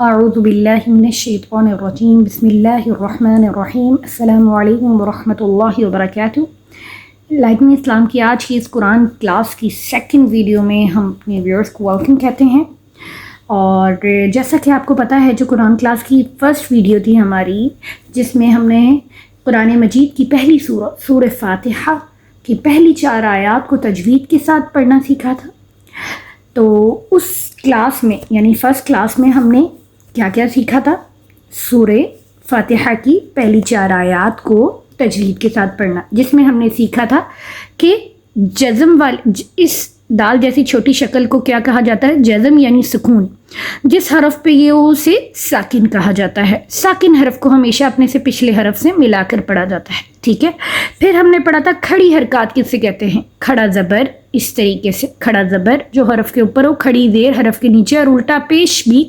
اعوذ باللہ من الشیطان الرجیم بسم اللہ الرحمن الرحیم السلام علیکم ورحمۃ اللہ وبرکاتہ۔ لائٹ میں اسلام کی آج کی اس قرآن کلاس کی سیکنڈ ویڈیو میں ہم اپنے ویورز کو ویلکم کہتے ہیں، اور جیسا کہ آپ کو پتہ ہے جو قرآن کلاس کی فرسٹ ویڈیو تھی ہماری، جس میں ہم نے قرآن مجید کی پہلی سورہ فاتحہ کی پہلی 4 آیات کو تجوید کے ساتھ پڑھنا سیکھا تھا، تو اس کلاس میں یعنی فرسٹ کلاس میں ہم نے کیا کیا سیکھا تھا؟ سورہ فاتحہ کی پہلی 4 آیات کو تجوید کے ساتھ پڑھنا، جس میں ہم نے سیکھا تھا کہ جزم اس دال جیسی چھوٹی شکل کو کیا کہا جاتا ہے؟ جزم یعنی سکون، جس حرف پہ یہ اسے ساکن کہا جاتا ہے۔ ساکن حرف کو ہمیشہ اپنے سے پچھلے حرف سے ملا کر پڑھا جاتا ہے، ٹھیک ہے۔ پھر ہم نے پڑھا تھا کھڑی حرکات کسے کہتے ہیں؟ کھڑا زبر، اس طریقے سے کھڑا زبر جو حرف کے اوپر ہو، کھڑی زیر حرف کے نیچے، اور الٹا پیش بھی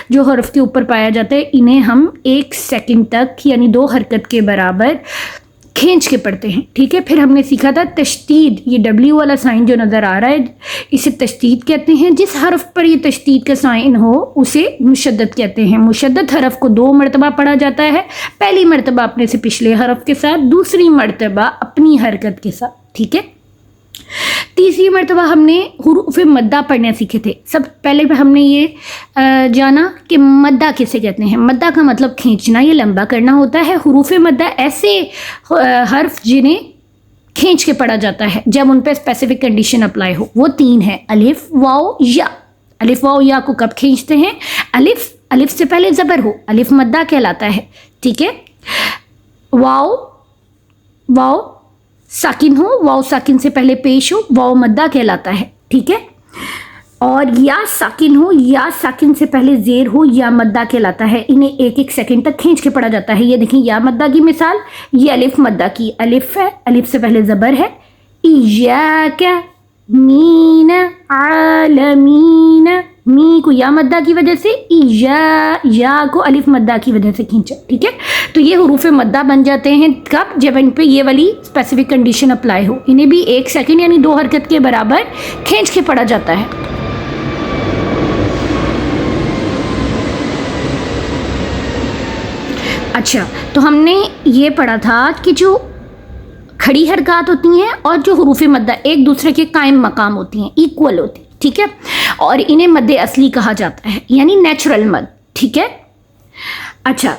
جو حرف کے اوپر پایا جاتا ہے، انہیں ہم 1 سیکنڈ تک یعنی 2 حرکت کے برابر کھینچ کے پڑھتے ہیں، ٹھیک ہے۔ پھر ہم نے سیکھا تھا تشدید، یہ ڈبلیو والا سائن جو نظر آ رہا ہے اسے تشدید کہتے ہیں۔ جس حرف پر یہ تشدید کا سائن ہو اسے مشدد کہتے ہیں۔ مشدد حرف کو 2 مرتبہ پڑھا جاتا ہے، پہلی مرتبہ اپنے سے پچھلے حرف کے ساتھ، دوسری مرتبہ اپنی حرکت کے ساتھ، ٹھیک ہے۔ تیسری مرتبہ ہم نے حروف مدہ پڑھنے سیکھے تھے۔ سب پہلے ہم نے یہ جانا کہ مدہ کسے کہتے ہیں۔ مدہ کا مطلب کھینچنا یا لمبا کرنا ہوتا ہے۔ حروف مدہ ایسے حرف جنہیں کھینچ کے پڑھا جاتا ہے جب ان پہ اسپیسیفک کنڈیشن اپلائی ہو، وہ 3 ہیں: الف، واو، یا۔ الف واو یا کو کب کھینچتے ہیں؟ الف سے پہلے زبر ہو، الف مدہ کہلاتا ہے، ٹھیک ہے۔ واو ساکن ہو، واو ساکن سے پہلے پیش ہو، واو مدہ کہلاتا ہے، ٹھیک ہے۔ اور یا ساکن ہو، یا ساکن سے پہلے زیر ہو، یا مدہ کہلاتا ہے۔ انہیں 1 سیکنڈ تک کھینچ کے پڑھا جاتا ہے۔ یہ دیکھیں یا مدہ کی مثال، یہ الف مدہ کی الف ہے، الف سے پہلے زبر ہے۔ ایاک مین عالمین، می کو یا مدہ کی وجہ سے، یا کو الف مدہ کی وجہ سے کھینچا، ٹھیک ہے۔ تو یہ حروف مدہ بن جاتے ہیں کب؟ جب ان پہ یہ والی اسپیسیفک کنڈیشن اپلائی ہو۔ انہیں بھی 1 سیکنڈ یعنی 2 حرکت کے برابر کھینچ کے پڑھا جاتا ہے۔ اچھا، تو ہم نے یہ پڑھا تھا کہ جو کھڑی حرکات ہوتی ہیں اور جو حروف مدہ ایک دوسرے کے قائم مقام ہوتی ہیں، ایکول ہوتی ہیں، ٹھیک ہے، اور انہیں مد اصلی کہا جاتا ہے یعنی نیچرل مد، ٹھیک ہے۔ اچھا،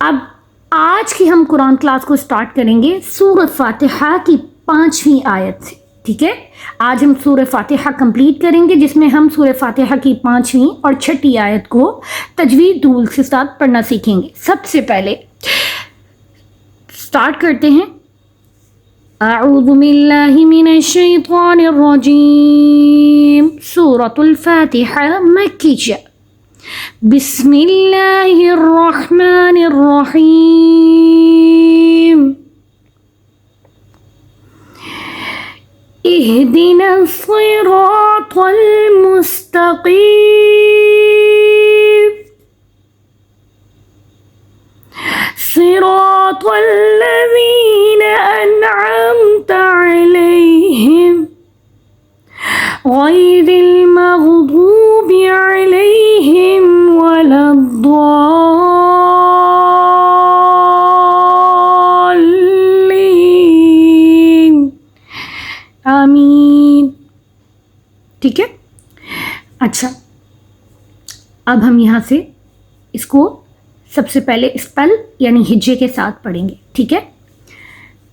اب آج کی ہم قرآن کلاس کو سٹارٹ کریں گے سورہ فاتحہ کی 5ویں آیت سے، ٹھیک ہے۔ آج ہم سورہ فاتحہ کمپلیٹ کریں گے، جس میں ہم سورہ فاتحہ کی 5ویں اور 6ٹھی آیت کو تجوید رول کے ساتھ پڑھنا سیکھیں گے۔ سب سے پہلے سٹارٹ کرتے ہیں۔ اعوذ باللہ من الشیطان الرجیم، سورۃ الفاتحہ مکیہ، بسم اللہ الرحمن الرحیم، اہدنا الصراط المستقیم، صراط الذین انعمت علیہم غیر المغضوب علیہم ولا الضالین، آمین، ٹھیک ہے۔ اچھا، اب ہم یہاں سے اس کو سب سے پہلے اسپیل یعنی ہجے کے ساتھ پڑھیں گے، ٹھیک ہے۔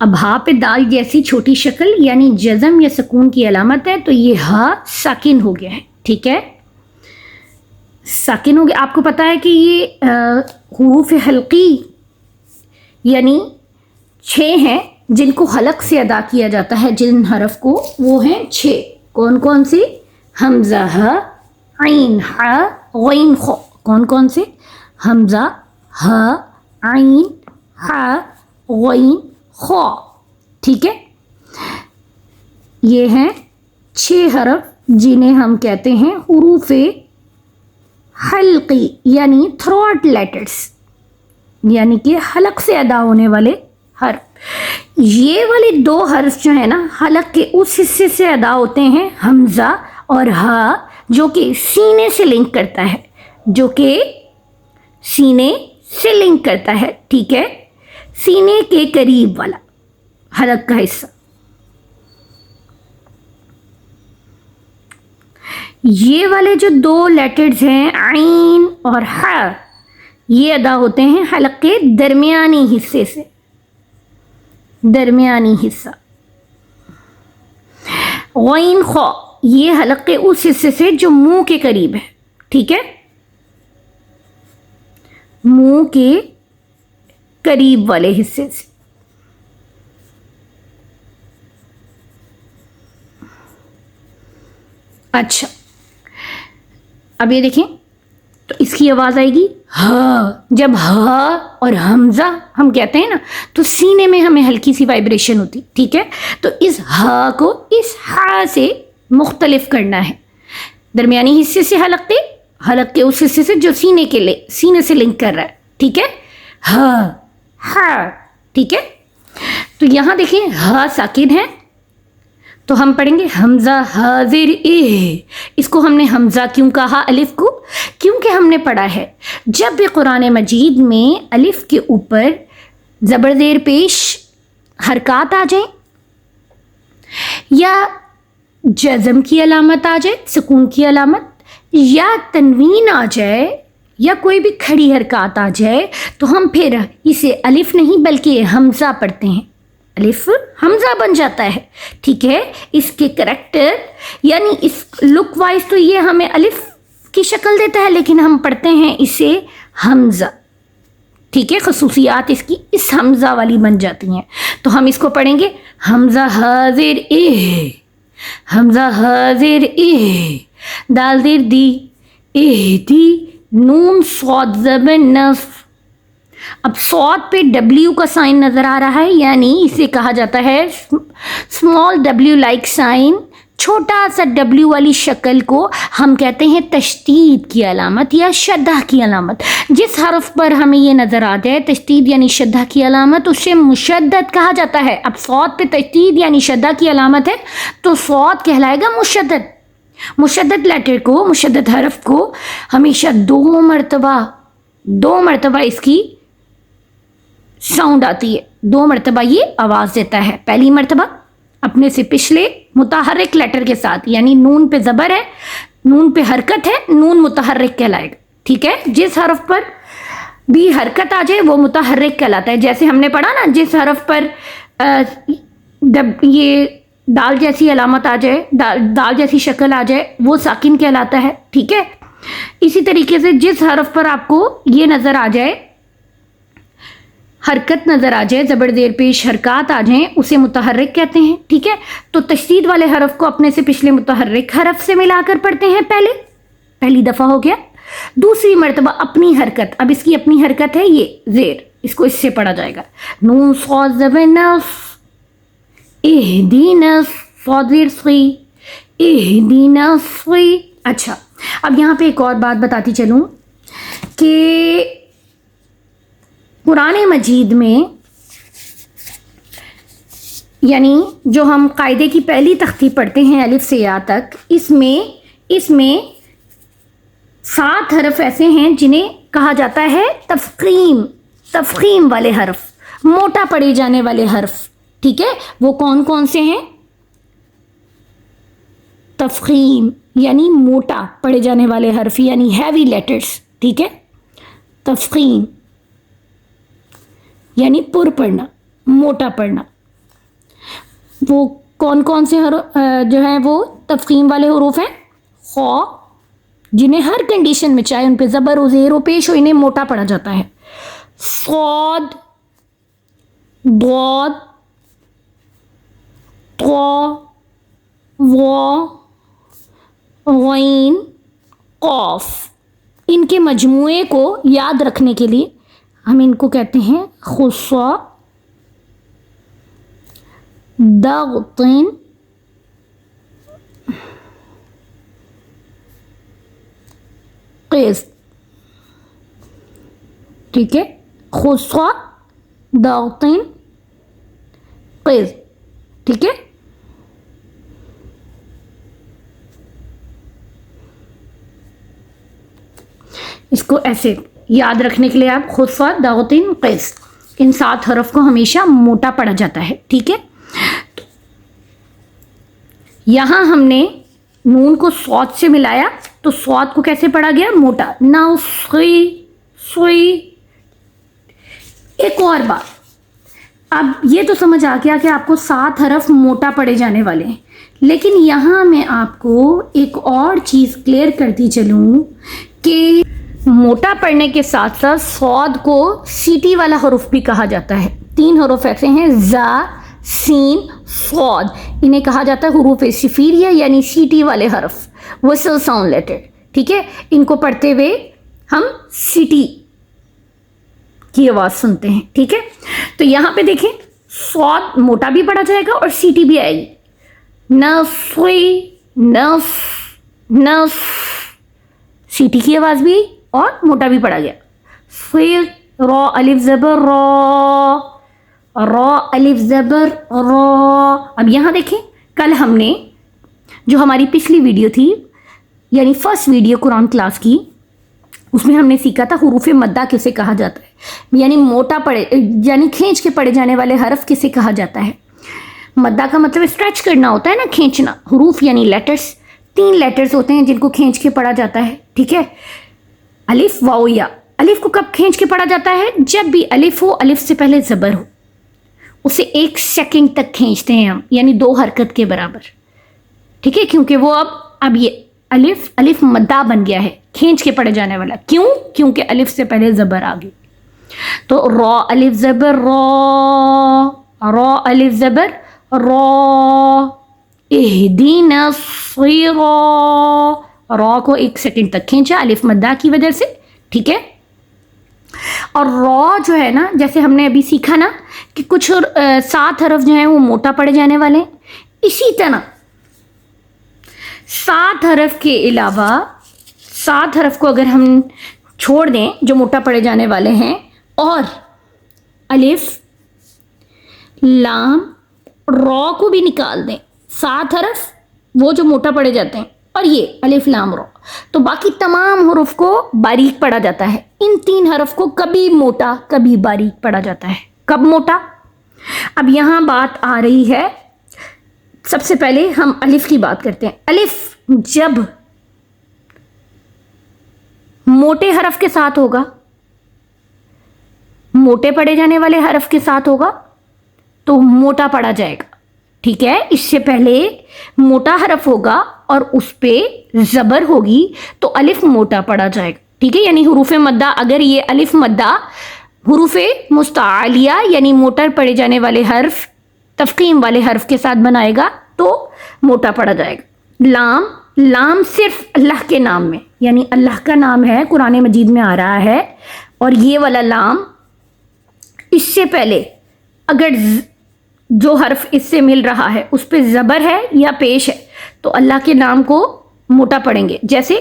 اب ہا پہ دال جیسی چھوٹی شکل یعنی جزم یا سکون کی علامت ہے، تو یہ ہا ساکن ہو گیا ہے، ٹھیک ہے، ساکن ہو گیا۔ آپ کو پتہ ہے کہ یہ حروف حلقی یعنی 6 ہیں جن کو حلق سے ادا کیا جاتا ہے، جن حرف کو، وہ ہیں 6۔ کون کون سے؟ حمزہ، ہا، عین، ہا، غین، خو۔ کون کون سے؟ حمزہ، ہا، عین، ہا، غین، خو، ٹھیک ہے۔ یہ ہیں 6 حرف جنہیں ہم کہتے ہیں حروف حلقی یعنی تھروٹ لیٹرز، یعنی کہ حلق سے ادا ہونے والے حرف۔ یہ والے 2 حرف جو ہیں نا حلق کے اس حصے سے ادا ہوتے ہیں، حمزہ اور ہا، جو کہ سینے سے لنک کرتا ہے، جو کہ سینے سے لنک کرتا ہے. ٹھیک ہے, سینے کے قریب والا حلق کا حصہ. یہ والے جو دو لیٹرز ہیں عین اور ح, یہ ادا ہوتے ہیں حلق کے درمیانی حصے سے. درمیانی حصہ. غین خ, یہ حلق کے اس حصے سے جو منہ کے قریب ہے. ٹھیک ہے, منہ کے قریب والے حصے سے. اچھا, اب یہ دیکھیں تو اس کی آواز آئے گی ہا. جب ہا اور حمزہ ہم کہتے ہیں نا تو سینے میں ہمیں ہلکی سی وائبریشن ہوتی. ٹھیک ہے, تو اس ہا کو اس ہا سے مختلف کرنا ہے. درمیانی حصے سے حلق کے اس حصے سے جو سینے سے لنک کر رہا ہے. ٹھیک ہے, ہا ہا. ٹھیک ہے, تو یہاں دیکھیں ہا ساکن ہے تو ہم پڑھیں گے حمزہ حاضر اے. اس کو ہم نے حمزہ کیوں کہا الف کو؟ کیونکہ ہم نے پڑھا ہے جب بھی قرآن مجید میں الف کے اوپر زبر زیر پیش حرکات آ جائیں یا جزم کی علامت آ جائے, سکون کی علامت, یا تنوین آ جائے یا کوئی بھی کھڑی حرکات آ جائے تو ہم پھر اسے الف نہیں بلکہ حمزہ پڑھتے ہیں. الف حمزہ بن جاتا ہے. ٹھیک ہے, اس کے کریکٹر یعنی اس لک وائز تو یہ ہمیں الف کی شکل دیتا ہے لیکن ہم پڑھتے ہیں اسے حمزہ. ٹھیک ہے, خصوصیات اس کی اس حمزہ والی بن جاتی ہیں. تو ہم اس کو پڑھیں گے حمزہ حاضر اے, حمزہ حاضر اے, دال زیر دی, اے دی, نون صاد زبر نف. اب صاد پہ ڈبلیو کا سائن نظر آ رہا ہے, یعنی اسے کہا جاتا ہے اسمال ڈبلیو لائک سائن. چھوٹا سا ڈبلیو والی شکل کو ہم کہتے ہیں تشدید کی علامت یا شدہ کی علامت. جس حرف پر ہمیں یہ نظر آ جائے تشدید یعنی شدہ کی علامت, اسے مشدد کہا جاتا ہے. اب صاد پہ تشدید یعنی شدہ کی علامت ہے تو صاد کہلائے گا مشدد. مشدد لیٹر کو, مشدد حرف کو ہمیشہ دو مرتبہ اس کی ساؤنڈ آتی ہے, 2 مرتبہ یہ آواز دیتا ہے. پہلی مرتبہ اپنے سے پچھلے متحرک لیٹر کے ساتھ, یعنی نون پہ زبر ہے, نون پہ حرکت ہے, نون متحرک کہلائے گا. ٹھیک ہے, جس حرف پر بھی حرکت آ جائے وہ متحرک کہلاتا ہے. جیسے ہم نے پڑھا نا, جس حرف پر یہ دال جیسی علامت آ جائے, دال جیسی شکل آ جائے وہ ساکن کہلاتا ہے. ٹھیک ہے, اسی طریقے سے جس حرف پر آپ کو یہ نظر آ جائے, حرکت نظر آ جائے, زبر زیر پیش حرکات آ جائیں, اسے متحرک کہتے ہیں. ٹھیک ہے, تو تشدید والے حرف کو اپنے سے پچھلے متحرک حرف سے ملا کر پڑھتے ہیں. پہلی دفعہ ہو گیا. دوسری مرتبہ اپنی حرکت, اب اس کی اپنی حرکت ہے یہ زیر, اس کو اس سے پڑھا جائے گا نون صاد زبر نف, اہدینا صاد زیر صی, اہدینا صی. اچھا, اب یہاں پہ ایک اور بات بتاتی چلوں کہ قرآن مجید میں یعنی جو ہم قاعدے کی پہلی تختی پڑھتے ہیں الف سے یا تک, اس میں 7 حرف ایسے ہیں جنہیں کہا جاتا ہے تفخیم والے حرف, موٹا پڑھے جانے والے حرف. ٹھیک ہے, وہ کون کون سے ہیں؟ تفخیم یعنی موٹا پڑھے جانے والے حرف یعنی ہیوی لیٹرز. ٹھیک ہے, تفخیم یعنی پر پڑھنا, موٹا پڑھنا. وہ کون کون سے جو ہیں وہ تفخیم والے حروف ہیں؟ خ, جنہیں ہر کنڈیشن میں چاہے ان پہ زبر و زیر و پیش ہو انہیں موٹا پڑھا جاتا ہے. صاد, ضاد, طا, وا, غین, قاف. ان کے مجموعے کو یاد رکھنے کے لیے ہم ان کو کہتے ہیں خصا, دغطن, قسط. ٹھیک ہے, خصا, دغطن, قسط. ٹھیک ہے, اس کو ایسے یاد رکھنے کے لیے آپ خفا دغتن قیس، ان 7 حرف کو ہمیشہ موٹا پڑا جاتا ہے، ٹھیک ہے. یہاں ہم نے نون کو صاد سے ملایا تو صاد کو کیسے پڑھا گیا؟ موٹا. ناؤ سوئی. ایک اور بات، اب یہ تو سمجھ آ گیا کہ آپ کو 7 حرف موٹا پڑے جانے والے ہیں، لیکن یہاں میں آپ کو ایک اور چیز کلیئر کرتی چلوں کہ موٹا پڑھنے کے ساتھ ساتھ صاد کو سیٹی والا حرف بھی کہا جاتا ہے. 3 حرف ایسے ہیں، زا، سین، صاد، انہیں کہا جاتا ہے حروف صفیریہ یعنی سیٹی والے حرف، وسل ساؤنڈ لیٹر، ٹھیک ہے. ان کو پڑھتے ہوئے ہم سیٹی کی آواز سنتے ہیں، ٹھیک ہے. تو یہاں پہ دیکھیں صاد موٹا بھی پڑھا جائے گا اور سیٹی بھی آئے گی. نفی، نف، سیٹی کی آواز بھی اور موٹا بھی پڑھا گیا. پھر را الف زبر را الف زبر را. اب یہاں دیکھیں کل ہم نے جو ہماری پچھلی ویڈیو تھی یعنی فرسٹ ویڈیو قرآن کلاس کی، اس میں ہم نے سیکھا تھا حروف مدہ کسے کہا جاتا ہے، یعنی موٹا پڑے یعنی کھینچ کے پڑھے جانے والے حرف کسے کہا جاتا ہے. مدہ کا مطلب اسٹریچ کرنا ہوتا ہے نا، کھینچنا. حروف یعنی لیٹرز، 3 لیٹرز ہوتے ہیں جن کو کھینچ کے پڑھا جاتا ہے، ٹھیک ہے. الف، واو، یا. الف کو کب کھینچ کے پڑھا جاتا ہے؟ جب بھی الف ہو، الف سے پہلے زبر ہو، اسے 1 سیکنڈ تک کھینچتے ہیں ہم، یعنی 2 حرکت کے برابر، ٹھیک ہے. کیونکہ وہ اب یہ الف مدہ بن گیا ہے، کھینچ کے پڑھے جانے والا. کیوں؟ کیونکہ الف سے پہلے زبر آ گئی. تو را الف زبر را، را الف زبر را. اہدینا الصراط، را کو 1 سیکنڈ تک کھینچا الف مدہ کی وجہ سے، ٹھیک ہے. اور را جو ہے نا، جیسے ہم نے ابھی سیکھا نا کہ کچھ 7 حرف جو ہیں وہ موٹا پڑے جانے والے ہیں، اسی طرح 7 حرف کے علاوہ 7 حرف کو اگر ہم چھوڑ دیں جو موٹا پڑے جانے والے ہیں، اور الف، لام، را کو بھی نکال دیں، 7 حرف وہ جو موٹا پڑے جاتے ہیں، اور یہ الف، لام، را، تو باقی تمام حروف کو باریک پڑھا جاتا ہے. ان 3 حرف کو کبھی موٹا کبھی باریک پڑھا جاتا ہے. کب موٹا؟ اب یہاں بات آ رہی ہے، سب سے پہلے ہم الف کی بات کرتے ہیں. الف جب موٹے حرف کے ساتھ ہوگا، موٹے پڑھے جانے والے حرف کے ساتھ ہوگا تو موٹا پڑھا جائے گا، ٹھیک ہے. اس سے پہلے موٹا حرف ہوگا اور اس پہ زبر ہوگی تو الف موٹا پڑھا جائے گا، ٹھیک ہے. یعنی حروف مدہ، اگر یہ الف مدہ حروف مستعلیہ یعنی موٹا پڑھے جانے والے حرف تفخیم والے حرف کے ساتھ بنائے گا تو موٹا پڑھا جائے گا. لام، لام صرف اللہ کے نام میں، یعنی اللہ کا نام ہے، قرآن مجید میں آ رہا ہے، اور یہ والا لام اس سے پہلے اگر جو حرف اس سے مل رہا ہے اس پہ زبر ہے یا پیش ہے تو اللہ کے نام کو موٹا پڑھیں گے. جیسے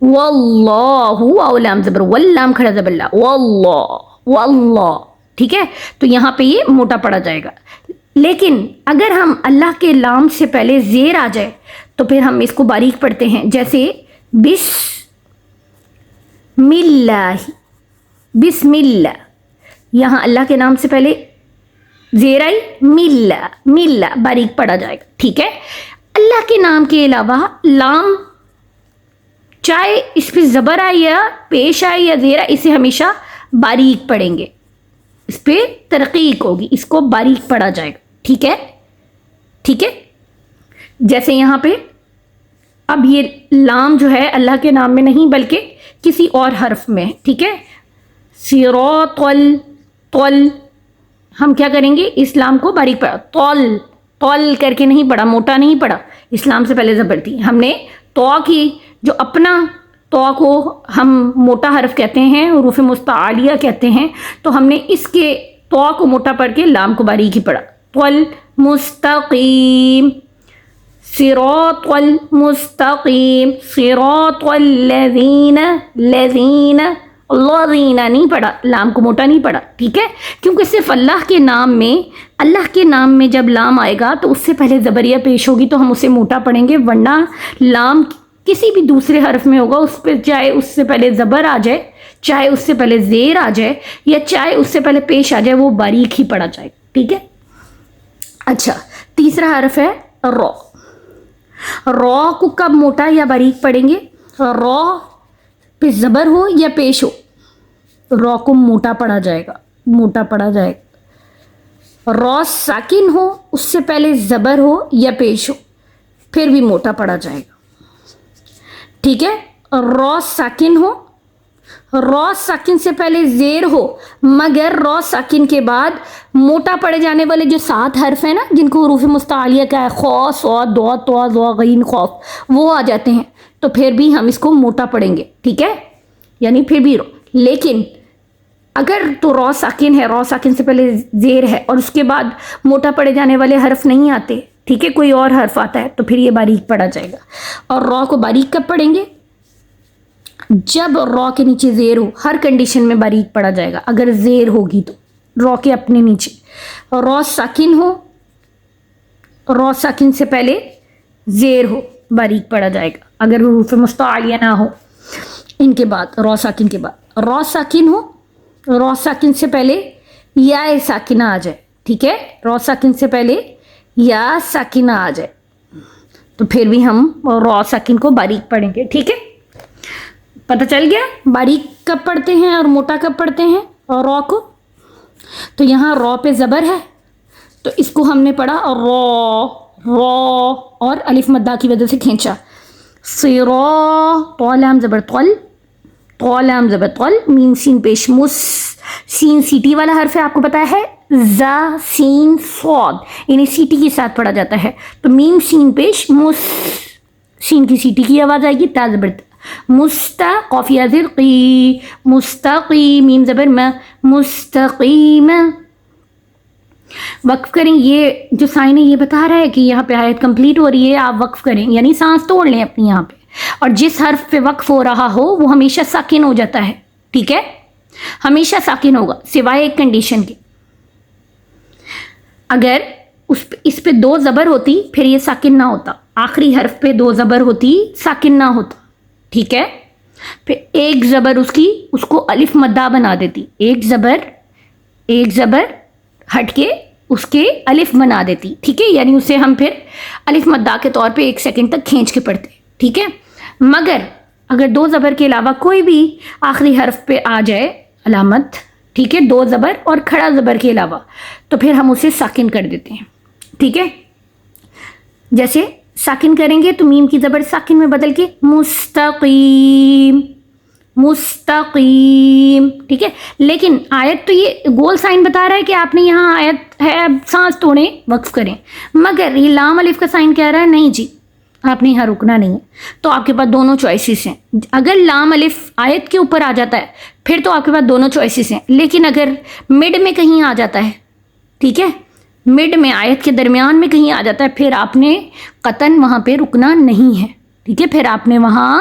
واللہ، واو لام زبر، واللام کھڑا زبر لا، واللہ، واللہ، ٹھیک ہے. تو یہاں پہ یہ موٹا پڑھا جائے گا. لیکن اگر ہم اللہ کے لام سے پہلے زیر آ جائے تو پھر ہم اس کو باریک پڑھتے ہیں. جیسے بسم اللہ، بسم اللہ، یہاں اللہ کے نام سے پہلے زیر آئی، ملا، ملا، باریک پڑھا جائے گا، ٹھیک ہے. اللہ کے نام کے علاوہ لام چاہے اس پہ زبر آئی یا پیش آئی یا زیر آئی، اسے ہمیشہ باریک پڑھیں گے، اس پہ ترقیق ہوگی، اس کو باریک پڑھا جائے گا، ٹھیک ہے، ٹھیک ہے. جیسے یہاں پہ اب یہ لام جو ہے اللہ کے نام میں نہیں بلکہ کسی اور حرف میں، ٹھیک ہے. صراط طل، ہم کیا کریں گے؟ اسلام کو باریک پڑھا، طل، طل کر کے نہیں پڑھا، موٹا نہیں پڑھا، اسلام سے پہلے زبر تھی. ہم نے تو کی جو اپنا تو کو ہم موٹا حرف کہتے ہیں، حروف مستعلیہ کہتے ہیں، تو ہم نے اس کے تو کو موٹا پڑھ کے لام کو باریک ہی پڑھا. طل مستقیم، صراط المستقیم، صراط الذین، الذین، الذین نہیں پڑھا، لام کو موٹا نہیں پڑھا، ٹھیک ہے. کیونکہ صرف اللہ کے نام میں جب لام آئے گا تو اس سے پہلے زبریہ پیش ہوگی تو ہم اسے موٹا پڑھیں گے، ورنہ لام کسی بھی دوسرے حرف میں ہوگا اس پہ چاہے اس سے پہلے زبر آ جائے، چاہے اس سے پہلے زیر آ جائے، یا چاہے اس سے پہلے پیش آ جائے، وہ باریک ہی پڑھا جائے. ٹھیک ہے. اچھا تیسرا حرف ہے را. را کو کب موٹا یا باریک پڑھیں گے؟ را پہ زبر ہو یا پیش ہو، را کو موٹا پڑھا جائے گا، موٹا پڑھا جائے گا. را ساکن ہو، اس سے پہلے زبر ہو یا پیش ہو، پھر بھی موٹا پڑھا جائے گا. ٹھیک ہے. را ساکن ہو، را ساکن سے پہلے زیر ہو، مگر را ساکن کے بعد موٹا پڑے جانے والے جو 7 حرف ہیں نا، جن کو حروف مستعلیہ کا ہے، خا، صاد، ضاد، طا، ظا، غین، قاف، وہ آ جاتے ہیں، تو پھر بھی ہم اس کو موٹا پڑھیں گے. ٹھیک ہے. یعنی پھر بھی لیکن اگر تو را ساکن ہے، را ساکن سے پہلے زیر ہے اور اس کے بعد موٹا پڑے جانے والے حرف نہیں آتے، ٹھیک ہے، کوئی اور حرف آتا ہے، تو پھر یہ باریک پڑھا جائے گا. اور را کو باریک کب پڑھیں گے؟ جب را کے نیچے زیر ہو. ہر کنڈیشن میں باریک پڑھا جائے گا. اگر زیر ہوگی تو را کے اپنے نیچے، را ساکن ہو، را ساکن سے پہلے زیر ہو، باریک پڑھا جائے گا. اگر حروف مستعلیہ نہ ہو ان کے بعد، را ساکن کے بعد، را ساکن ہو، را ساکن سے پہلے یا ساکنہ آ جائے. ٹھیک ہے. را ساکن سے پہلے یا ساکنہ آ جائے تو پھر بھی ہم را ساکن کو باریک پڑھیں گے. ٹھیک ہے. پتہ چل گیا باریک کب پڑھتے ہیں اور موٹا کب پڑھتے ہیں اور را کو. تو یہاں را پہ زبر ہے تو اس کو ہم نے پڑھا اور را اور الف مدہ کی وجہ سے کھینچا. صراط، طا لام زبر طل، طا لام زبر طل، میم سین پیش مس، سین سیٹی والا حرف ہے، آپ کو پتا ہے. زا سین صاد، یعنی سیٹی کے ساتھ پڑھا جاتا ہے. تو میم سین پیش مس، سین کی سیٹی کی آواز آئے گی. تا زبر مستا، قافیہ زیر قی، مستقی، میم زبر ما، مستقیم. وقف کریں. یہ جو سائن ہے یہ بتا رہا ہے کہ یہاں پہ آیت کمپلیٹ ہو رہی ہے، آپ وقف کریں، یعنی سانس توڑ لیں اپنی یہاں پہ. اور جس حرف پہ وقف ہو رہا ہو وہ ہمیشہ ساکن ہو جاتا ہے. ٹھیک ہے. ہمیشہ ساکن ہوگا سوائے ایک کنڈیشن کے. اگر اس پہ 2 زبر ہوتی پھر یہ ساکن نہ ہوتا. آخری حرف پہ 2 زبر ہوتی، ساکن نہ ہوتا. ٹھیک ہے. پھر ایک زبر اس کو الف مدہ بنا دیتی. ایک زبر ہٹ کے اس کے الف بنا دیتی. ٹھیک ہے. یعنی اسے ہم پھر الف مدہ کے طور پہ 1 سیکنڈ تک کھینچ کے پڑھتے. ٹھیک ہے. مگر اگر 2 زبر کے علاوہ کوئی بھی آخری حرف پہ آ جائے علامت، ٹھیک ہے، 2 زبر اور کھڑا زبر کے علاوہ، تو پھر ہم اسے ساکن کر دیتے ہیں. ٹھیک ہے. جیسے ساکن کریں گے تو میم کی زبر ساکن میں بدل کے مستقیم، مستقیم. ٹھیک ہے. لیکن آیت تو یہ گول سائن بتا رہا ہے کہ آپ نے یہاں آیت ہے سانس توڑیں، وقف کریں، مگر یہ لام الف کا سائن کہہ رہا ہے نہیں جی آپ نے یہاں رکنا نہیں ہے. تو آپ کے پاس دونوں چوائسیز ہیں. اگر لام الف آیت کے اوپر آ جاتا ہے پھر تو آپ کے پاس دونوں چوائسیز ہیں. لیکن اگر مڈ میں کہیں آ جاتا ہے، ٹھیک ہے، مڈ میں آیت کے درمیان میں کہیں آ جاتا ہے، پھر آپ نے قطعاً وہاں پہ رکنا نہیں ہے. ٹھیک ہے. پھر آپ نے وہاں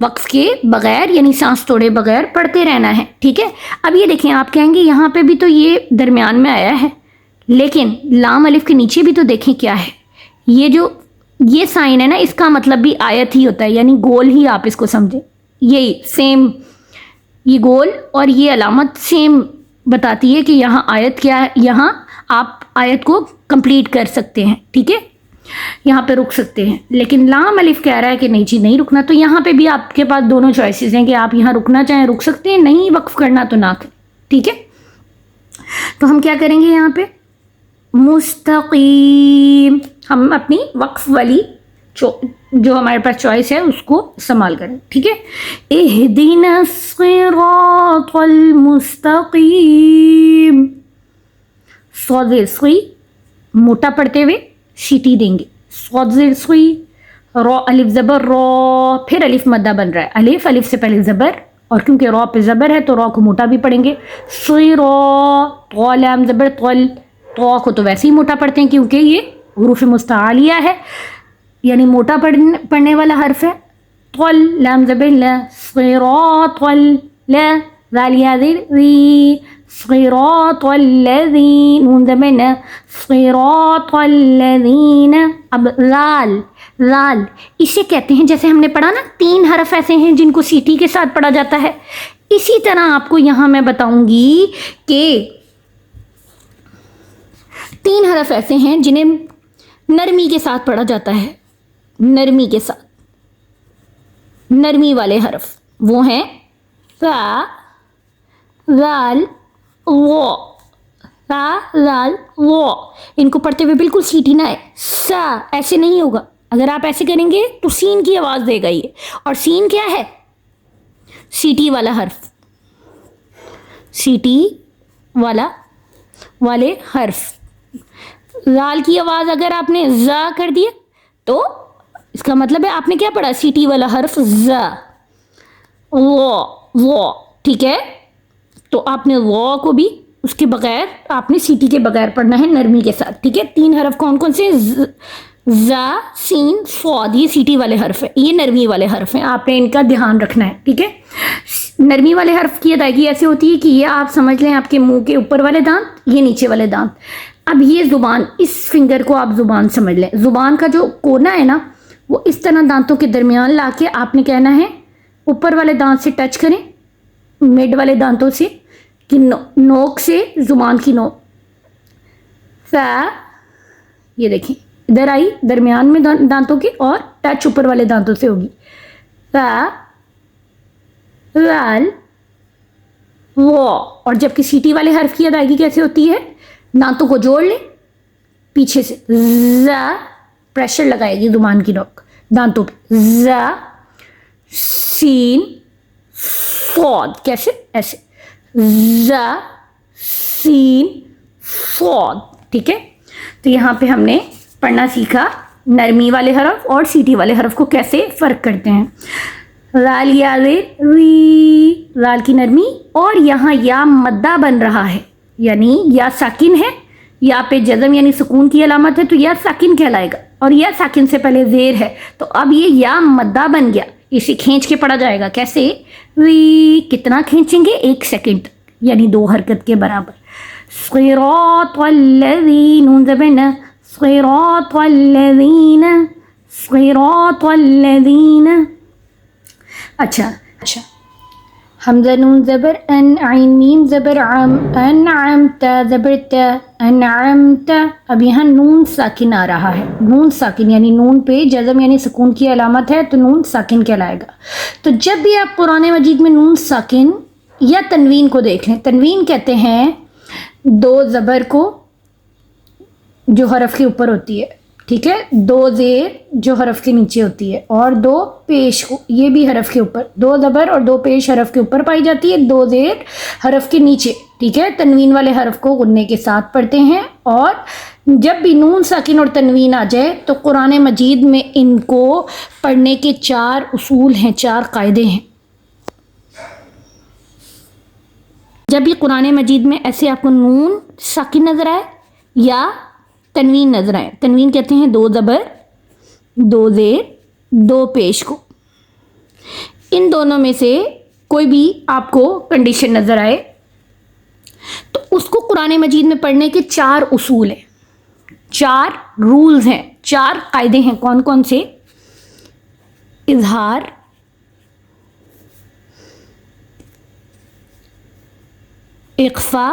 وقف کے بغیر یعنی سانس توڑے بغیر پڑھتے رہنا ہے. ٹھیک ہے. اب یہ دیکھیں، آپ کہیں گے یہاں پہ بھی تو یہ درمیان میں آیا ہے، لیکن لام الف کے نیچے بھی تو دیکھیں کیا ہے. یہ سائن ہے نا، اس کا مطلب بھی آیت ہی ہوتا ہے، یعنی گول ہی آپ اس کو سمجھیں. یہی سیم، یہ گول اور یہ علامت سیم بتاتی ہے کہ یہاں آیت کیا ہے. یہاں آپ آیت کو کمپلیٹ کر سکتے ہیں. ٹھیک ہے. یہاں پہ رک سکتے ہیں. لیکن لام الف کہہ رہا ہے کہ نہیں جی نہیں رکنا. تو یہاں پہ بھی آپ کے پاس دونوں چوائسیز ہیں کہ آپ یہاں رکنا چاہیں رک سکتے ہیں، نہیں وقف کرنا تو نہ کریں. ٹھیک ہے. تو ہم کیا کریں گے یہاں پہ مستقیم، ہم اپنی وقف والی جو ہمارے پاس چوائس ہے اس کو استعمال کریں. ٹھیک ہے. اہدنا الصراط المستقیم، صاد زیر سوئی موٹا پڑھتے ہوئے سیٹی دیں گے. صاد زیر سوئی، را الف زبر را، پھر الف مدہ بن رہا ہے. الف سے پہلے زبر، اور کیونکہ را پہ زبر ہے تو را کو موٹا بھی پڑھیں گے. صراط، طا لام زبر طل، طا کو تو ویسے ہی موٹا پڑھتے ہیں کیونکہ یہ حروف مستعلیہ ہے، یعنی موٹا پڑھنے والا حرف ہے. طل لام زبر لا، صراط لا، ذال یا زیر ری، صراط الذین، نون زبر ن، صراط الذین. اب لال، لال اسے کہتے ہیں، جیسے ہم نے پڑھا نا 3 حرف ایسے ہیں جن کو سیٹی کے ساتھ پڑھا جاتا ہے، اسی طرح آپ کو یہاں میں بتاؤں گی کہ 3 حرف ایسے ہیں جنہیں نرمی کے ساتھ پڑھا جاتا ہے، نرمی کے ساتھ، نرمی والے حرف وہ ہیں فا، ذال، وہ، فا، ذال، وہ. ان کو پڑھتے ہوئے بالکل سیٹی نہ ہے، سا ایسے نہیں ہوگا. اگر آپ ایسے کریں گے تو سین کی آواز دے گا یہ، اور سین کیا ہے؟ سیٹی والا حرف، سیٹی والے حرف. ذال کی آواز اگر آپ نے زا کر دیا تو اس کا مطلب ہے آپ نے کیا پڑھا؟ سیٹی والا حرف زا. وہ ٹھیک ہے، تو آپ نے وہ کو بھی اس کے بغیر، آپ نے سیٹی کے بغیر پڑھنا ہے نرمی کے ساتھ. ٹھیک ہے، 3 حرف کون کون سے؟ زا، سین، صاد، یہ سیٹی والے حرف ہیں، یہ نرمی والے حرف ہیں، آپ نے ان کا دھیان رکھنا ہے. ٹھیک ہے، نرمی والے حرف کی ادائیگی ایسے ہوتی ہے کہ یہ آپ سمجھ لیں آپ کے منہ کے اوپر والے دانت، یہ نیچے والے دانت. اب یہ زبان، اس فنگر کو آپ زبان سمجھ لیں، زبان کا جو کونا ہے نا وہ اس طرح دانتوں کے درمیان لا کے آپ نے کہنا ہے اوپر والے دانت سے ٹچ کریں، مڈ والے دانتوں سے، کہ نوک سے زبان کی نوک، فا، یہ دیکھیں ادھر آئی درمیان میں دانتوں کے، اور ٹچ اوپر والے دانتوں سے ہوگی. فا، ذال، وہ. اور جبکہ سیٹی والے حرف کی ادائیگی کیسے ہوتی ہے؟ دانتوں کو جوڑ لیں پیچھے سے، زا، پریشر لگائے گی زبان کی نوک دانتوں پہ، زا، سین، صاد، کیسے؟ ایسے، زا، سین، صاد. ٹھیک ہے، تو یہاں پہ ہم نے پڑھنا سیکھا نرمی والے حرف اور سیٹی والے حرف کو کیسے فرق کرتے ہیں. لال یا ری، لال کی نرمی، اور یہاں یا مدہ بن رہا ہے، یعنی یا ساکن ہے، یا پہ جزم یعنی سکون کی علامت ہے تو یا ساکن کہلائے گا، اور یا ساکن سے پہلے زیر ہے تو اب یہ یا مدہ بن گیا، اسے کھینچ کے پڑھا جائے گا. کیسے؟ ری. کتنا کھینچیں گے؟ 1 سیکنڈ، یعنی 2 حرکت کے برابر. صراط الذین، نون زبر ن، صراط الذین، صراط الذین. اچھا، حمزہ نون زبر ان، عین میم زبر عم، انعمت زبر تا، انعمت. اب یہاں نون ساکن آ رہا ہے، نون ساکن یعنی نون پہ جزم یعنی سکون کی علامت ہے تو نون ساکن کہلائے گا. تو جب بھی آپ قرآن مجید میں نون ساکن یا تنوین کو دیکھ لیں، تنوین کہتے ہیں 2 زبر کو جو حرف کے اوپر ہوتی ہے، ٹھیک ہے، 2 زیر جو حرف کے نیچے ہوتی ہے، اور 2 پیش کو، یہ بھی حرف کے اوپر، 2 زبر اور 2 پیش حرف کے اوپر پائی جاتی ہے، 2 زیر حرف کے نیچے. ٹھیک ہے، تنوین والے حرف کو غنے کے ساتھ پڑھتے ہیں، اور جب بھی نون ساکن اور تنوین آ جائے تو قرآن مجید میں ان کو پڑھنے کے 4 اصول ہیں، 4 قاعدے ہیں. جب بھی قرآن مجید میں ایسے آپ کو نون ساکن نظر آئے یا تنوین نظر آئے، تنوین کہتے ہیں 2 زبر 2 زیر 2 پیش کو، ان دونوں میں سے کوئی بھی آپ کو کنڈیشن نظر آئے تو اس کو قرآن مجید میں پڑھنے کے 4 اصول ہیں، 4 رولز ہیں، 4 قاعدے ہیں. کون کون سے؟ اظہار، اخفا،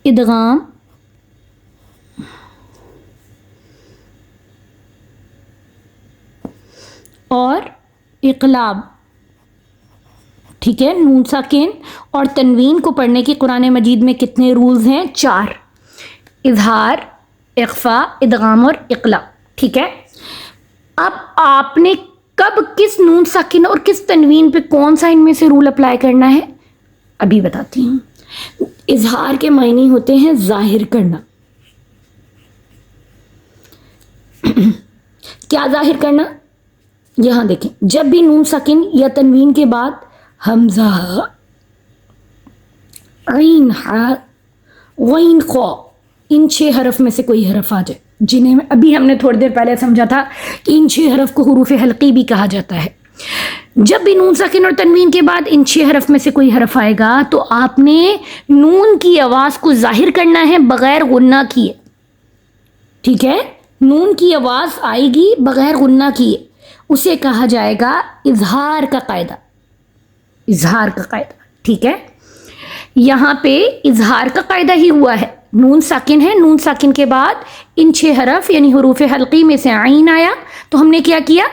ادغام، اور اقلاب. ٹھیک ہے، نون ساکن اور تنوین کو پڑھنے کی قرآن مجید میں کتنے رولز ہیں؟ 4. اظہار، اخفا، ادغام اور اقلاب. ٹھیک ہے، اب آپ نے کب کس نون ساکن اور کس تنوین پہ کون سا ان میں سے رول اپلائی کرنا ہے ابھی بتاتی ہوں. اظہار کے معنی ہوتے ہیں ظاہر کرنا. کیا ظاہر کرنا؟ یہاں دیکھیں، جب بھی نون ساکن یا تنوین کے بعد حمزہ، عین، ہا، غین، خا، ان 6 حرف میں سے کوئی حرف آ جائے، جنہیں ابھی ہم نے تھوڑی دیر پہلے سمجھا تھا کہ ان 6 حرف کو حروف حلقی بھی کہا جاتا ہے. جب بھی نون ساکن اور تنوین کے بعد ان 6 حرف میں سے کوئی حرف آئے گا تو آپ نے نون کی آواز کو ظاہر کرنا ہے بغیر غنہ کیے. ٹھیک ہے، نون کی آواز آئے گی بغیر غنہ کیے، اسے کہا جائے گا اظہار کا قاعدہ. اظہار کا قاعدہ. ٹھیک ہے، یہاں پہ اظہار کا قاعدہ ہی ہوا ہے. نون ساکن ہے، نون ساکن کے بعد ان 6 حرف یعنی حروف حلقی میں سے عین آیا تو ہم نے کیا کیا؟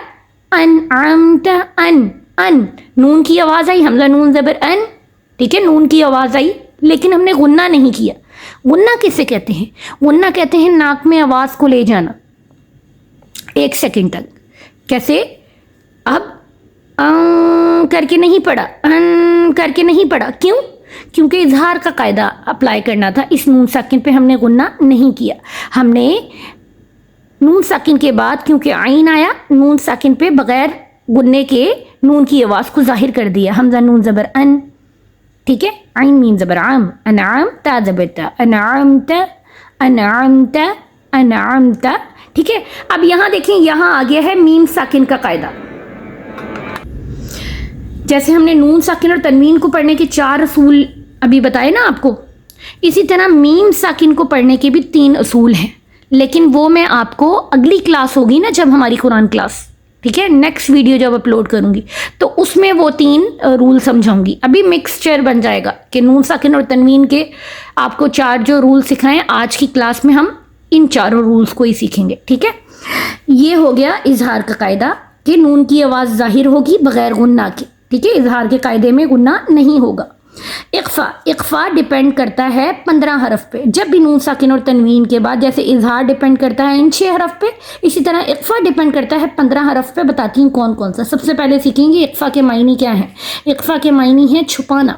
انعمت. ان نون کی آواز آئی، حمزہ نون زبر ان. ٹھیک ہے، نون کی آواز آئی لیکن ہم نے غنہ نہیں کیا. غنہ کسے کہتے ہیں؟ غنہ کہتے ہیں ناک میں آواز کو لے جانا 1 سیکنڈ تک. کیسے؟ اب کر کے نہیں پڑھا، ان کر کے نہیں پڑھا. کیوں؟ کیونکہ اظہار کا قاعدہ اپلائی کرنا تھا. اس نون ساکن پہ ہم نے غنہ نہیں کیا. ہم نے نون ساکن کے بعد کیونکہ عین آیا، نون ساکن پہ بغیر غنے کے نون کی آواز کو ظاہر کر دیا. حمزہ نون زبر ان. ٹھیک ہے، عین میم زبر عام، انعام تا زبر تا، انعمت انعمت انعمت. ٹھیک ہے، اب یہاں دیکھیں، یہاں آ گیا ہے میم ساکن کا قاعدہ. جیسے ہم نے نون ساکن اور تنوین کو پڑھنے کے 4 اصول ابھی بتائے نا آپ کو، اسی طرح میم ساکن کو پڑھنے کے بھی 3 اصول ہیں، لیکن وہ میں آپ کو اگلی کلاس ہوگی نا جب ہماری قرآن کلاس، ٹھیک ہے، نیکسٹ ویڈیو جب اپلوڈ کروں گی تو اس میں وہ 3 رول سمجھاؤں گی. ابھی مکسچر بن جائے گا کہ نون ساکن اور تنوین کے آپ کو 4 جو رول سکھائیں، آج کی کلاس میں ہم ان 4 رولز کو ہی سیکھیں گے. ٹھیک ہے، یہ ہو گیا اظہار کا قاعدہ کہ نون کی آواز ظاہر ہوگی بغیر غنہ کے. ٹھیک ہے، اظہار کے قاعدے میں غنہ نہیں ہوگا. اقفا ڈیپینڈ کرتا ہے 15 حرف پہ. جب بھی نون ساکن اور تنوین کے بعد جیسے اظہار ڈیپینڈ کرتا ہے ان 6 حرف پہ، اسی طرح اقفا ڈیپینڈ کرتا ہے 15 حرف پہ. بتاتی ہوں کون کون سا. سب سے پہلے سیکھیں گے اقفا کے معنی کیا ہیں. اقفا کے معنی ہے چھپانا.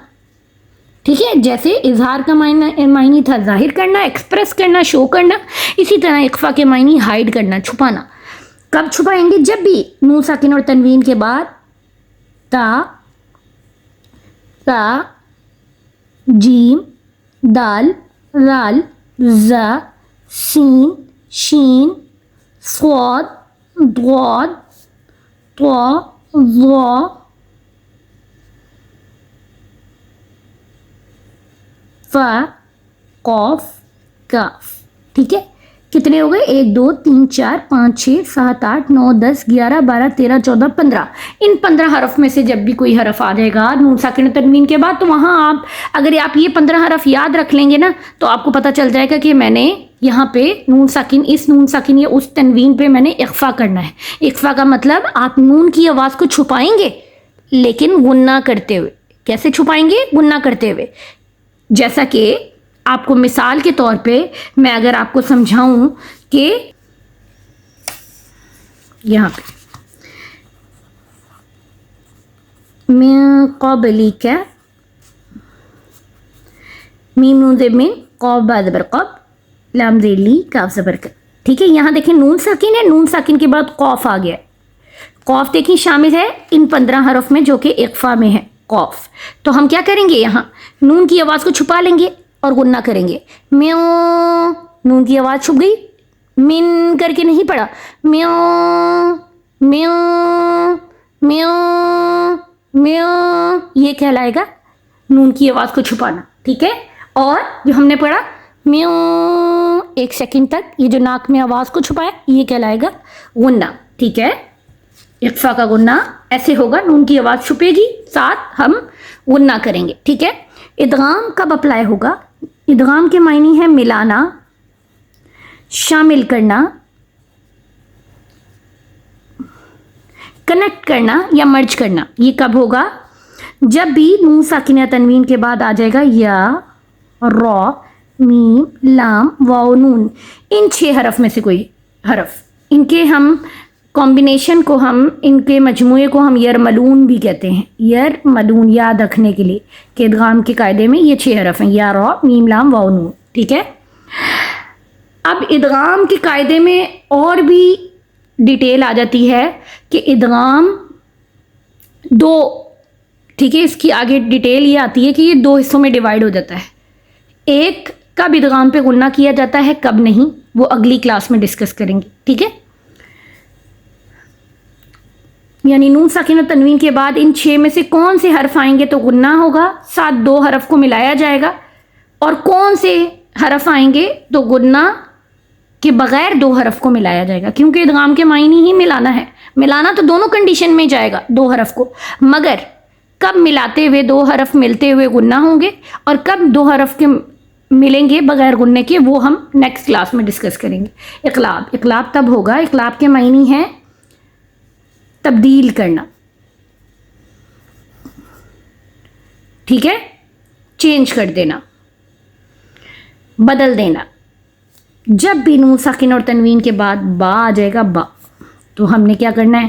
ٹھیک ہے، جیسے اظہار کا معنی تھا ظاہر کرنا، ایکسپریس کرنا، شو کرنا، اسی طرح اقفا کے معنی ہائڈ کرنا، چھپانا. کب چھپائیں گے؟ جب بھی نون ساکن اور تنوین کے بعد تا جیم دال رال زا سین شین صاد ضاد طا ظا فا قاف کاف. ٹھیک ہے، کتنے ہو گئے؟ 1 2 3 4 5 6 7 8 9 10 11 12 13 14 15. ان 15 حرف میں سے جب بھی کوئی حرف آ جائے گا نون ساکن و تنوین کے بعد تو وہاں آپ اگر آپ یہ 15 حرف یاد رکھ لیں گے نا تو آپ کو پتہ چل جائے گا کہ میں نے یہاں پہ نون ساکن، اس نون ساکن یا اس تنوین پہ میں نے اخفا کرنا ہے. اخفا کا مطلب آپ نون کی آواز کو چھپائیں گے لیکن غنہ کرتے ہوئے. کیسے چھپائیں گے؟ غنہ کرتے ہوئے. جیسا کہ آپ کو مثال کے طور پہ میں اگر آپ کو سمجھاؤں کہ یہاں پہ من قبلک میم نون زبر مین قاف با زبر قب لام زیر لی کاف زبر کا. ٹھیک ہے، یہاں دیکھیں نون ساکن ہے، نون ساکن کے بعد قاف آ گیا. قاف دیکھیں شامل ہے ان 15 حرف میں جو کہ اقفا میں ہے قاف. تو ہم کیا کریں گے؟ یہاں نون کی آواز کو چھپا لیں گے اور غنہ کریں گے. میو، نون کی آواز چھپ گئی، من کر کے نہیں پڑا، میو میو میو میو، یہ کہلائے گا نون کی آواز کو چھپانا. ٹھیک ہے، اور جو ہم نے پڑھا میو 1 سیکنڈ تک، یہ جو ناک میں آواز کو چھپایا یہ کہلائے گا غنہ. ٹھیک ہے، اقفا کا غنہ ایسے ہوگا، نون کی آواز چھپے گی، ساتھ ہم غنہ کریں گے. ٹھیک ہے، ادغام کب اپلائی ہوگا؟ ادغام کے معنی ہے ملانا، شامل کرنا، کنیکٹ کرنا یا مرج کرنا. یہ کب ہوگا؟ جب بھی نون ساکن یا تنوین کے بعد آ جائے گا یا را میم لام واو نون، ان 6 حرف میں سے کوئی حرف، ان کے ہم کمبینیشن کو، ہم ان کے مجموعے کو ہم یرملون بھی کہتے ہیں. یرملون یاد رکھنے کے لیے کہ ادغام کے قاعدے میں یہ 6 حرف ہیں، یا را میم لام واو نون. ٹھیک ہے، اب ادغام کے قاعدے میں اور بھی ڈیٹیل آ جاتی ہے کہ ادغام 2، ٹھیک ہے، اس کی آگے ڈیٹیل یہ آتی ہے کہ یہ 2 حصوں میں ڈیوائیڈ ہو جاتا ہے. ایک کب ادغام پہ غنہ کیا جاتا ہے، کب نہیں، وہ اگلی کلاس میں ڈسکس کریں گے. ٹھیک ہے، یعنی نون ساکن اور تنوین کے بعد ان 6 میں سے کون سے حرف آئیں گے تو غنہ ہوگا، ساتھ 2 حرف کو ملایا جائے گا، اور کون سے حرف آئیں گے تو غنہ کے بغیر 2 حرف کو ملایا جائے گا، کیونکہ ادغام کے معنی ہی ملانا ہے، ملانا تو دونوں کنڈیشن میں جائے گا 2 حرف کو، مگر کب ملاتے ہوئے 2 حرف ملتے ہوئے غنہ ہوں گے اور کب 2 حرف کے ملیں گے بغیر غنے کے، وہ ہم نیکسٹ کلاس میں ڈسکس کریں گے۔ اقلاب تب ہوگا، اقلاب کے معنی ہے تبدیل کرنا، ٹھیک ہے، چینج کر دینا، بدل دینا۔ جب بھی نون ساکن اور تنوین کے بعد با آ جائے گا، با، تو ہم نے کیا کرنا ہے،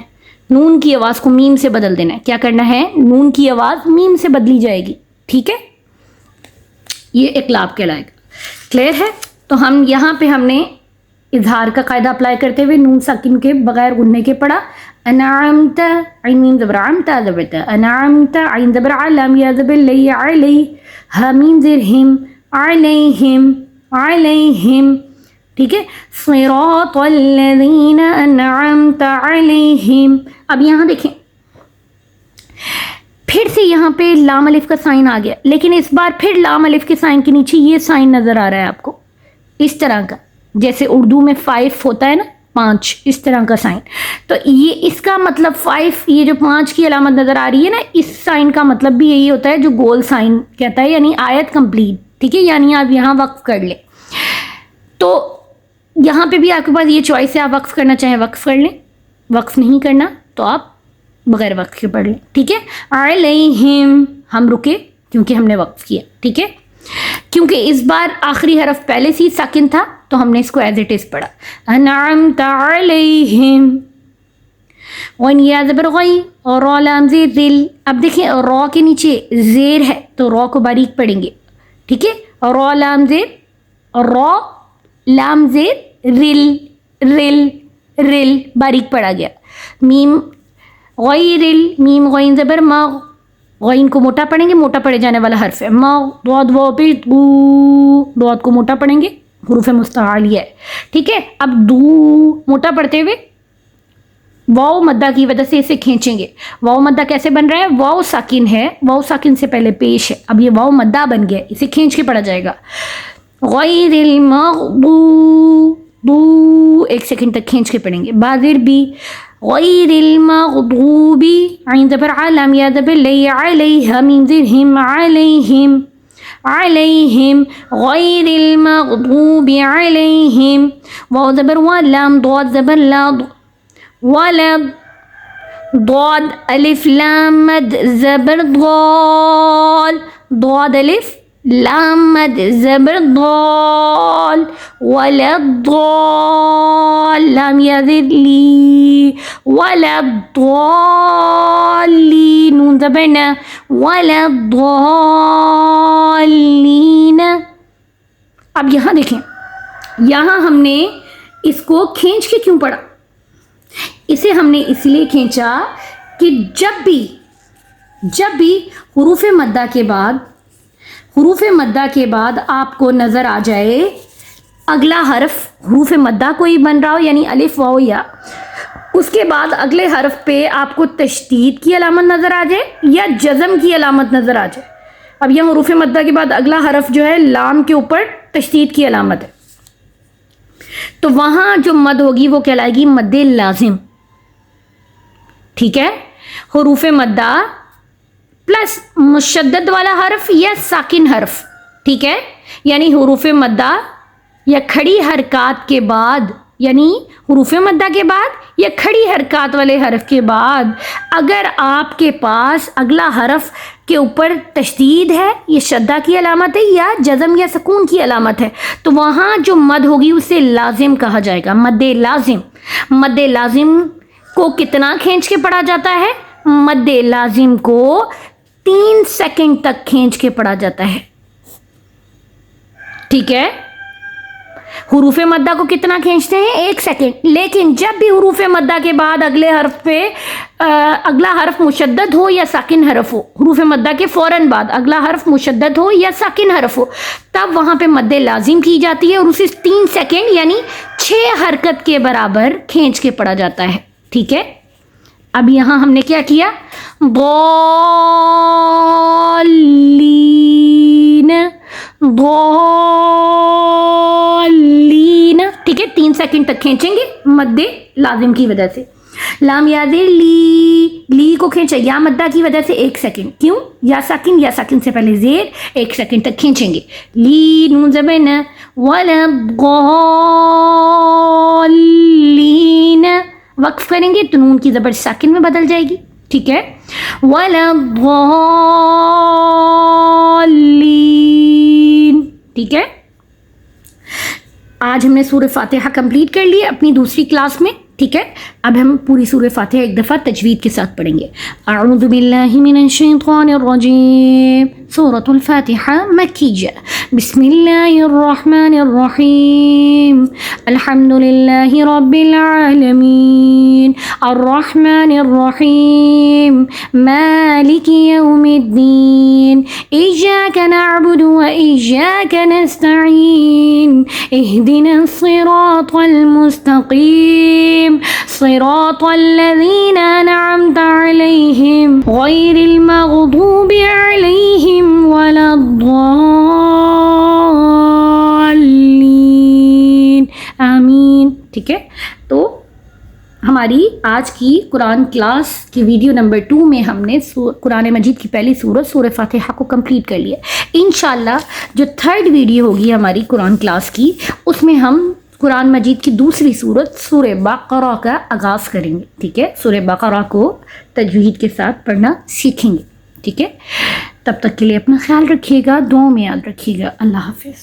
نون کی آواز کو میم سے بدل دینا ہے۔ کیا کرنا ہے، نون کی آواز میم سے بدلی جائے گی، ٹھیک ہے، یہ اقلاب کہلائے گا۔ کلیئر ہے؟ تو ہم یہاں پہ ہم نے اظہار کا قاعدہ اپلائی کرتے ہوئے نون ساکن کے بغیر غنے کے پڑھا، انعمت، عین میم زبر عم تا زبر تا، انعمت، عین زبر علم یا زبر لی علی، ہ میم زیر ہم، علیہم، علیہم، ٹھیک ہے، صراط الذین انعمت علیہم۔ اب یہاں دیکھیں پھر سے یہاں پہ لام الف کا سائن آ گیا، لیکن اس بار پھر لام الف کے سائن کے نیچے یہ سائن نظر آ رہا ہے آپ کو، اس طرح کا، جیسے اردو میں 5 ہوتا ہے نا، 5، اس طرح کا سائن۔ تو یہ اس کا مطلب 5، یہ جو 5 کی علامت نظر آ رہی ہے نا، اس سائن کا مطلب بھی یہی ہوتا ہے جو گول سائن کہتا ہے، یعنی آیت کمپلیٹ، ٹھیک ہے، یعنی آپ یہاں وقف کر لیں۔ تو یہاں پہ بھی آپ کے پاس یہ چوائس ہے، آپ وقف کرنا چاہیں وقف کر لیں، وقف نہیں کرنا تو آپ بغیر وقف کے پڑھ لیں، ٹھیک ہے۔ علیہم، ہم رکے کیونکہ ہم نے وقف کیا، ٹھیک ہے، کیونکہ اس بار آخری حرف پہلے سے ساکن تھا تو ہم نے اس کو ایز اٹ از پڑھا، انعمت علیہم، غین یا زبر غی اور را لام زیر ذل۔ اب دیکھیں را کے نیچے زیر ہے تو را کو باریک پڑھیں گے، ٹھیک ہے، را لام زیر اور را لام زیر رل، رل، رل باریک پڑھا گیا۔ میم غیر ال، میم غین زبر ما، غین کو موٹا پڑھیں گے، موٹا پڑھے جانے والا حرف ہے، ما، ضاد واو پیش دو، ضاد کو موٹا پڑھیں گے، حروف مستعلیہ ہے، ٹھیک ہے۔ اب دو موٹا پڑھتے ہوئے واو مدہ کی وجہ سے اسے کھینچیں گے۔ واو مدہ کیسے بن رہا ہے، واو ساکن ہے، واو ساکن سے پہلے پیش ہے، اب یہ واو مدہ بن گیا، اسے کھینچ کے پڑھا جائے گا، غیر المغضوب، دو 1 سیکنڈ تک کھینچ کے پڑھیں گے، بازر بھی، غیر المغضوب، عین زبر علم یا زبر لی علیہ، میم زیر ہم، علیہم، علیہم، غیر المغضوب علیہم، واو زبر ولام، ضاد زبر لا، ولد، ضاد الف لام مد زبر ضال، ضاد الف لام مد زبر ضال، ولد ضال، لام یا زیر لی، ولد ضالین، نون زبر نا، ولد ضالین۔ اب یہاں دیکھیں، یہاں ہم نے اس کو کھینچ کے کیوں پڑھا، اسے ہم نے اس لیے کھینچا کہ جب بھی حروف مدہ کے بعد آپ کو نظر آ جائے اگلا حرف حروف مدہ کوئی بن رہا ہو، یعنی الف واو یا، اس کے بعد اگلے حرف پہ آپ کو تشدید کی علامت نظر آ جائے یا جزم کی علامت نظر آ جائے۔ اب یہاں حروف مدہ کے بعد اگلا حرف جو ہے لام کے اوپر تشدید کی علامت ہے، تو وہاں جو مد ہوگی وہ کہلائے گی مد لازم، ٹھیک ہے۔ حروف مدہ پلس مشدد والا حرف یا ساکن حرف، ٹھیک ہے، یعنی حروف مدہ یا کھڑی حرکات کے بعد، یعنی حروف مدہ کے بعد یا کھڑی حرکات والے حرف کے بعد اگر آپ کے پاس اگلا حرف کے اوپر تشدید ہے، یہ شدہ کی علامت ہے یا جزم یا سکون کی علامت ہے، تو وہاں جو مد ہوگی اسے لازم کہا جائے گا، مد لازم۔ مد لازم کو کتنا کھینچ کے پڑھا جاتا ہے، مد لازم کو 3 سیکنڈ تک کھینچ کے پڑھا جاتا ہے، ٹھیک ہے۔ حروف مدہ کو کتنا کھینچتے ہیں، 1 سیکنڈ، لیکن جب بھی حروف مدہ کے بعد اگلے حرف پہ اگلا حرف مشدد ہو یا ساکن حرف ہو، حروف مدہ کے فوراً بعد اگلا حرف مشدد ہو یا ساکن حرف ہو، تب وہاں پہ مد لازم کی جاتی ہے اور اسے 3 سیکنڈ یعنی 6 حرکت کے برابر کھینچ کے پڑھا جاتا ہے، ٹھیک ہے۔ اب یہاں ہم نے کیا کیا؟ ضالین، ضالین، ٹھیک ہے، 3 سیکنڈ تک کھینچیں گے مد لازم کی وجہ سے. لام یاد لی کو کھینچا یا مدہ کی وجہ سے 1 سیکنڈ. کیوں؟ یا ساکن سے پہلے زیر 1 سیکنڈ تک کھینچیں گے. لی نون زبر ن، ولا ضالین، وقف کریں گے تو نون کی زبر ساکن میں بدل جائے گی. ٹھیک ہے، ولا ضالین. ٹھیک ہے، آج ہم نے سورہ فاتحہ کمپلیٹ کر لی اپنی دوسری کلاس میں. ٹھیک ہے، اب ہم پوری سورہ فاتحہ ایک دفعہ تجوید کے ساتھ پڑھیں گے. اعوذ باللہ من الشیطان الرجیم. سورۃ الفاتحہ مکیہ. بسم اللہ الرحمن الرحیم. الحمد للہ رب العالمین الرحمن الرحیم مالک یوم الدین ایاک نعبد و ایاک نستعین اہدنا الصراط المستقیم صراط الذین انعمت علیہم غیر المغضوب علیہم ولا الضالین آمین. ٹھیک ہے، تو ہماری آج کی قرآن کلاس کی ویڈیو نمبر 2 میں ہم نے قرآن مجید کی پہلی سورت سورہ فاتحہ کو کمپلیٹ کر لیا. انشاءاللہ جو 3rd ویڈیو ہوگی ہماری قرآن کلاس کی، اس میں ہم قرآن مجید کی دوسری سورت سورہ بقرہ کا آغاز کریں گے. ٹھیک ہے، سورہ بقرہ کو تجوید کے ساتھ پڑھنا سیکھیں گے. ٹھیک ہے، تب تک کے لیے اپنا خیال رکھیے گا، دعاؤں میں یاد رکھیے گا. اللہ حافظ.